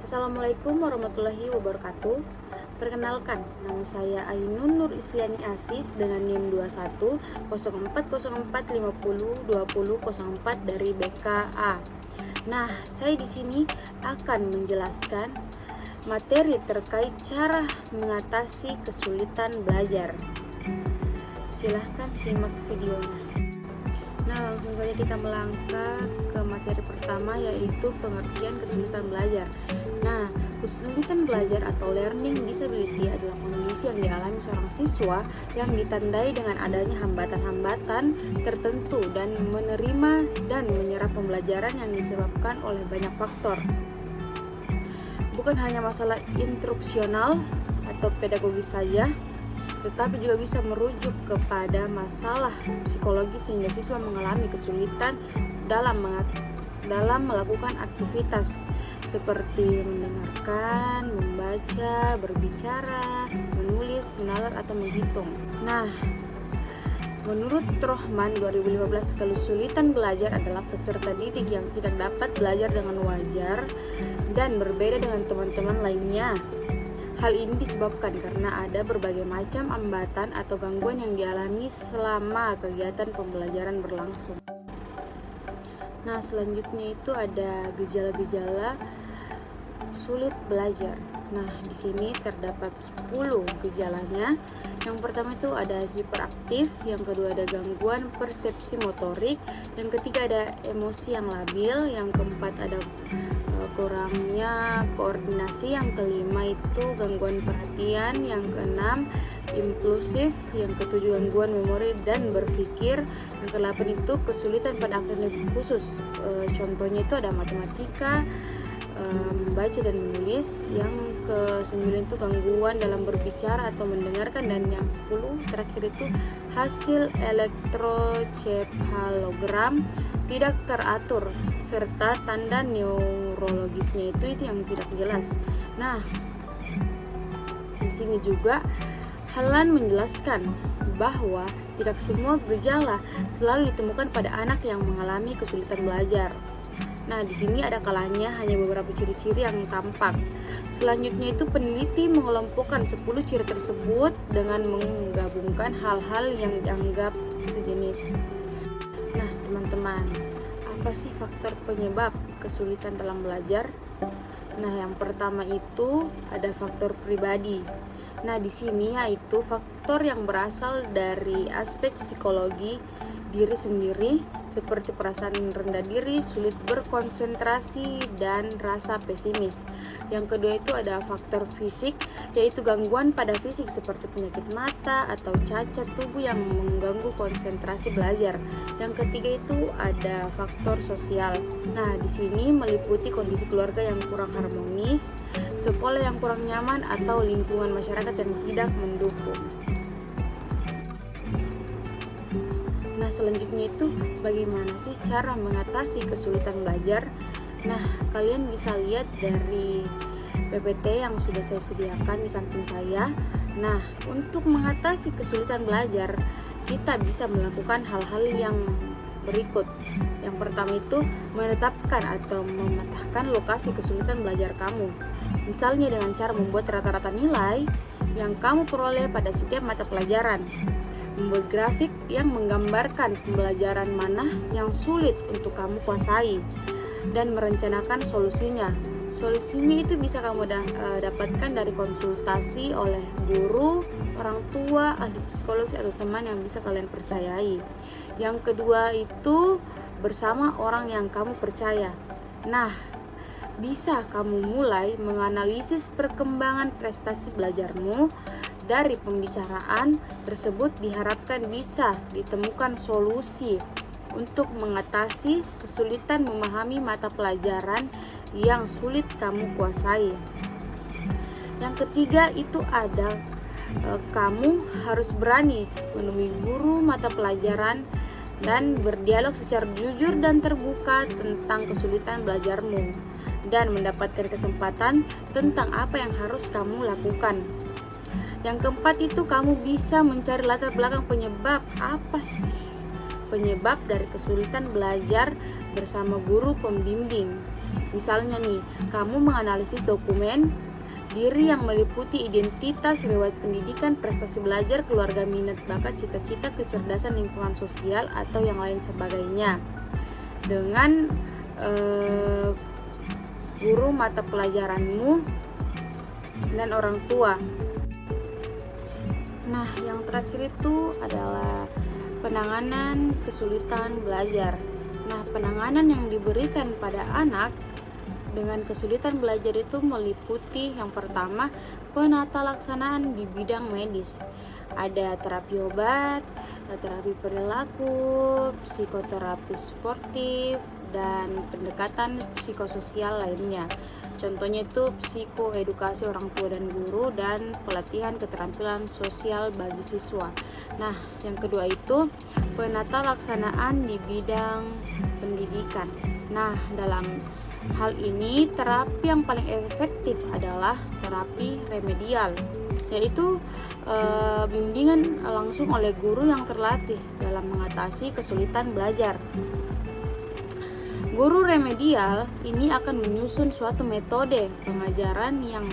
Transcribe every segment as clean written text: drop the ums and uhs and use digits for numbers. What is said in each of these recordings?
Assalamualaikum warahmatullahi wabarakatuh. Perkenalkan, nama saya Ainun Nur Isliani Asis dengan NIM 210404502004 dari BKA. Nah, saya di sini akan menjelaskan materi terkait cara mengatasi kesulitan belajar. Silahkan simak videonya. Nah, langsung saja kita melangkah ke materi pertama, yaitu pengertian kesulitan belajar. Nah, kesulitan belajar atau learning disability adalah kondisi yang dialami seorang siswa yang ditandai dengan adanya hambatan-hambatan tertentu dan menerima dan menyerap pembelajaran yang disebabkan oleh banyak faktor. Bukan hanya masalah instruksional atau pedagogis saja, tetapi juga bisa merujuk kepada masalah psikologis sehingga siswa mengalami kesulitan dalam melakukan aktivitas seperti mendengarkan, membaca, berbicara, menulis, menalar, atau menghitung. Nah, menurut Trohman 2015, kesulitan belajar adalah peserta didik yang tidak dapat belajar dengan wajar dan berbeda dengan teman-teman lainnya. Hal ini disebabkan karena ada berbagai macam hambatan atau gangguan yang dialami selama kegiatan pembelajaran berlangsung. Nah, selanjutnya itu ada gejala-gejala sulit belajar. Nah, di sini terdapat 10 gejalanya. Yang pertama itu ada hiperaktif, yang kedua ada gangguan persepsi motorik, yang ketiga ada emosi yang labil, yang keempat ada kurangnya koordinasi, yang kelima itu gangguan perhatian, yang keenam impulsif, yang ketujuh gangguan memori dan berpikir, yang kedelapan itu kesulitan pada akademik khusus. Contohnya itu ada matematika, membaca dan menulis, yang ke-9 itu gangguan dalam berbicara atau mendengarkan, dan yang 10 terakhir itu hasil elektroencephalogram tidak teratur serta tanda neurologisnya itu yang tidak jelas. Nah, di sini juga Halan menjelaskan bahwa tidak semua gejala selalu ditemukan pada anak yang mengalami kesulitan belajar. Nah, di sini ada kalanya hanya beberapa ciri-ciri yang tampak. Selanjutnya itu peneliti mengelompokkan 10 ciri tersebut dengan menggabungkan hal-hal yang dianggap sejenis. Nah, teman-teman, apa sih faktor penyebab kesulitan dalam belajar? Nah, yang pertama itu ada faktor pribadi. Nah, di sini yaitu faktor yang berasal dari aspek psikologi diri sendiri, seperti perasaan rendah diri, sulit berkonsentrasi, dan rasa pesimis. Yang kedua itu ada faktor fisik, yaitu gangguan pada fisik seperti penyakit mata atau cacat tubuh yang mengganggu konsentrasi belajar. Yang ketiga itu ada faktor sosial. Nah, di sini meliputi kondisi keluarga yang kurang harmonis, sekolah yang kurang nyaman, atau lingkungan masyarakat yang tidak mendukung. Nah, selanjutnya itu bagaimana sih cara mengatasi kesulitan belajar? Nah, kalian bisa lihat dari PPT yang sudah saya sediakan di samping saya. Nah, untuk mengatasi kesulitan belajar, kita bisa melakukan hal-hal yang berikut. Yang pertama itu menetapkan atau memetakan lokasi kesulitan belajar kamu. Misalnya dengan cara membuat rata-rata nilai yang kamu peroleh pada setiap mata pelajaran. Membuat grafik yang menggambarkan pembelajaran mana yang sulit untuk kamu kuasai, dan merencanakan solusinya. Solusinya itu bisa kamu dapatkan dari konsultasi oleh guru, orang tua, ahli psikologi, atau teman yang bisa kalian percayai. Yang kedua itu bersama orang yang kamu percaya. Nah, bisa kamu mulai menganalisis perkembangan prestasi belajarmu. Dari pembicaraan tersebut diharapkan bisa ditemukan solusi untuk mengatasi kesulitan memahami mata pelajaran yang sulit kamu kuasai. Yang ketiga itu ada kamu harus berani menemui guru mata pelajaran dan berdialog secara jujur dan terbuka tentang kesulitan belajarmu, dan mendapatkan kesempatan tentang apa yang harus kamu lakukan. Yang keempat itu kamu bisa mencari latar belakang penyebab, apa sih penyebab dari kesulitan belajar bersama guru pembimbing. Misalnya nih, kamu menganalisis dokumen diri yang meliputi identitas, riwayat pendidikan, prestasi belajar, keluarga, minat bakat, cita-cita, kecerdasan, lingkungan sosial, atau yang lain sebagainya dengan guru mata pelajaranmu dan orang tua. Nah, yang terakhir itu adalah penanganan kesulitan belajar. Nah, penanganan yang diberikan pada anak dengan kesulitan belajar itu meliputi yang pertama, penata laksanaan di bidang medis. Ada terapi obat, terapi perilaku, psikoterapi sportif, dan pendekatan psikososial lainnya. Contohnya itu psikoedukasi orang tua dan guru dan pelatihan keterampilan sosial bagi siswa. Nah, yang kedua itu penata laksanaan di bidang pendidikan. Nah, dalam hal ini terapi yang paling efektif adalah terapi remedial, yaitu bimbingan langsung oleh guru yang terlatih dalam mengatasi kesulitan belajar. Guru remedial ini akan menyusun suatu metode pengajaran yang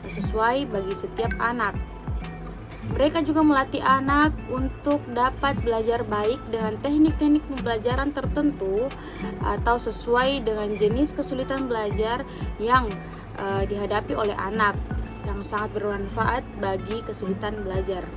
sesuai bagi setiap anak. Mereka juga melatih anak untuk dapat belajar baik dengan teknik-teknik pembelajaran tertentu atau sesuai dengan jenis kesulitan belajar yang dihadapi oleh anak, yang sangat bermanfaat bagi kesulitan belajar.